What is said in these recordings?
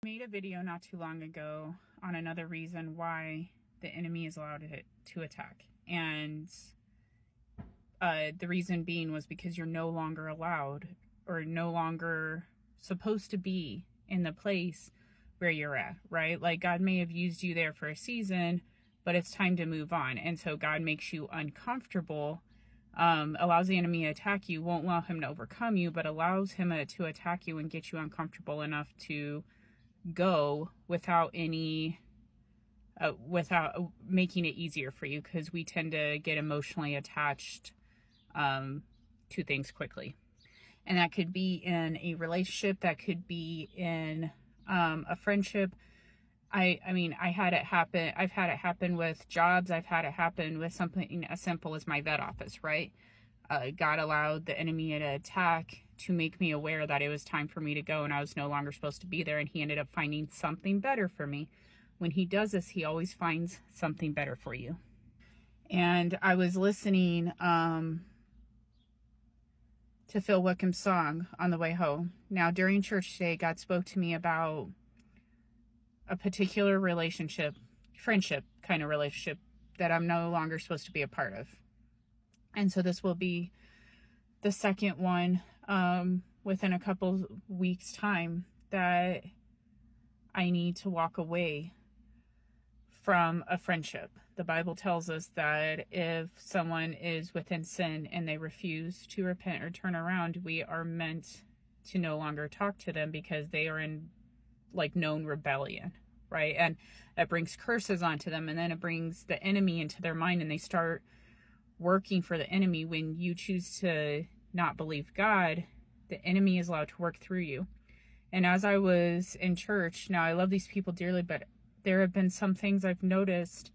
I made a video not too long ago on another reason why the enemy is allowed to attack. And the reason being was because you're no longer allowed or no longer supposed to be in the place where you're at, right? Like God may have used you there for a season, but it's time to move on. And so God makes you uncomfortable, allows the enemy to attack you, won't allow him to overcome you, but allows him to attack you and get you uncomfortable enough to go without without making it easier for you, because we tend to get emotionally attached to things quickly. And that could be in a relationship, that could be in a friendship. I mean, I've had it happen with jobs. I've had it happen with something as simple as my vet office, right? God allowed the enemy to attack to make me aware that it was time for me to go and I was no longer supposed to be there. And he ended up finding something better for me. When he does this, he always finds something better for you. And I was listening to Phil Wickham's song on the way home. Now, during church today, God spoke to me about a particular relationship, friendship kind of relationship, that I'm no longer supposed to be a part of. And so this will be the second one within a couple weeks' time that I need to walk away from a friendship. The Bible tells us that if someone is within sin and they refuse to repent or turn around, we are meant to no longer talk to them because they are in like known rebellion, right? And that brings curses onto them, and then it brings the enemy into their mind, and they start working for the enemy. When you choose to not believe God, the enemy is allowed to work through you. And as I was in church, now I love these people dearly, but there have been some things I've noticed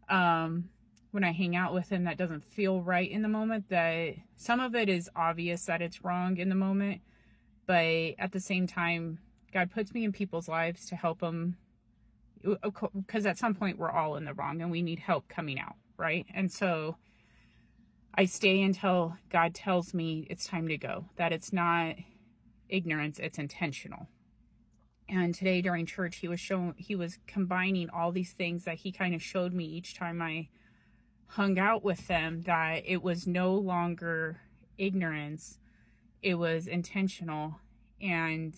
when I hang out with them that doesn't feel right in the moment. That some of it is obvious that it's wrong in the moment, but at the same time, God puts me in people's lives to help them, because at some point we're all in the wrong and we need help coming out, right? And so I stay until God tells me it's time to go, that it's not ignorance, it's intentional. And today during church, he was combining all these things that he kind of showed me each time I hung out with them, that it was no longer ignorance, it was intentional, and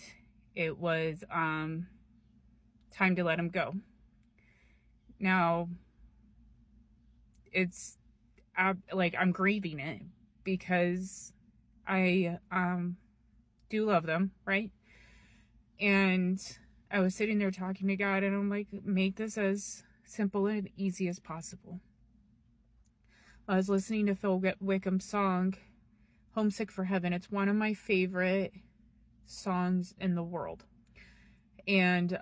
it was time to let him go. Now, it's like I'm grieving it because I do love them, right? And I was sitting there talking to God, and I'm like, make this as simple and easy as possible. I was listening to Phil Wickham's song, Homesick for Heaven. It's one of my favorite songs in the world. And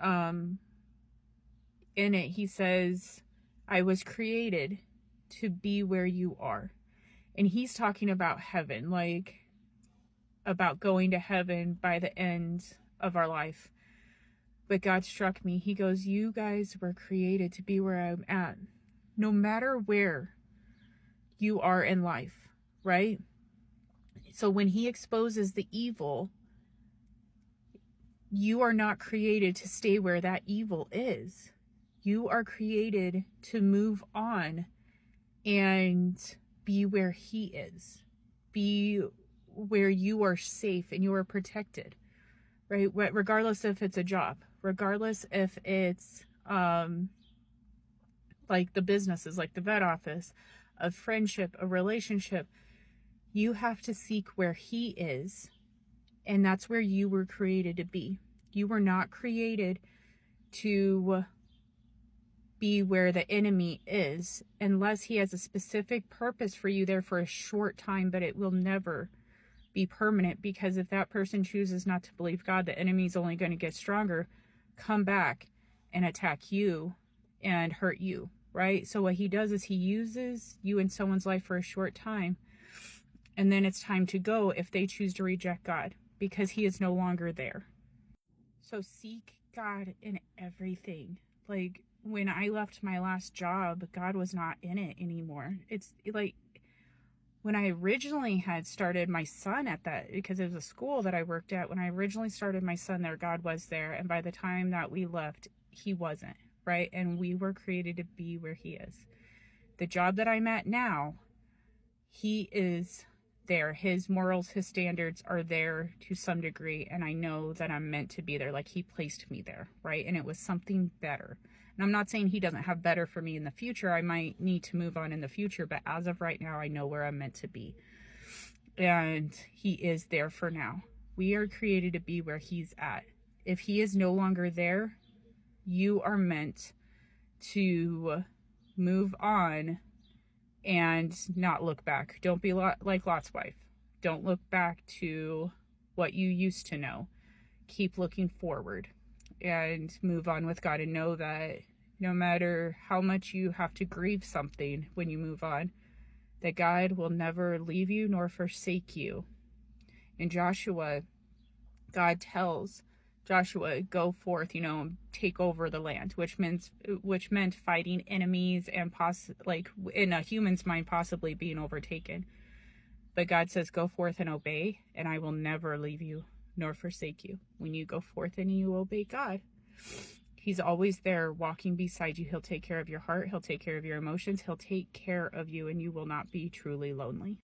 in it, he says, I was created to be where you are. And he's talking about heaven, like about going to heaven by the end of our life. But God struck me. He goes, you guys were created to be where I'm at, no matter where you are in life, right? So when he exposes the evil, you are not created to stay where that evil is. You are created to move on and be where he is. Be where you are safe and you are protected, right? Regardless if it's a job, regardless if it's like the businesses, like the vet office, a friendship, a relationship, you have to seek where he is. And that's where you were created to be. You were not created to be where the enemy is, unless he has a specific purpose for you there for a short time, but it will never be permanent, because if that person chooses not to believe God, the enemy's only going to get stronger, come back and attack you and hurt you, right? So what he does is he uses you in someone's life for a short time, and then it's time to go if they choose to reject God, because he is no longer there. So seek God in everything. Like when I left my last job, God was not in it anymore. It's like when I originally had started my son at that, because it was a school that I worked at, when I originally started my son there, God was there. And by the time that we left, he wasn't, right? And we were created to be where he is. The job that I'm at now, he is there. His morals, his standards are there to some degree. And I know that I'm meant to be there. Like, he placed me there, right? And it was something better. And I'm not saying he doesn't have better for me in the future. I might need to move on in the future, but as of right now, I know where I'm meant to be. And he is there for now. We are created to be where he's at. If he is no longer there, you are meant to move on and not look back. Don't be like Lot's wife. Don't look back to what you used to know. Keep looking forward and move on with God, and know that no matter how much you have to grieve something when you move on, that God will never leave you nor forsake you. In Joshua, God tells Joshua, go forth, take over the land, which meant fighting enemies and like in a human's mind, possibly being overtaken. But God says, go forth and obey, and I will never leave you nor forsake you. When you go forth and you obey God, he's always there walking beside you. He'll take care of your heart. He'll take care of your emotions. He'll take care of you, and you will not be truly lonely.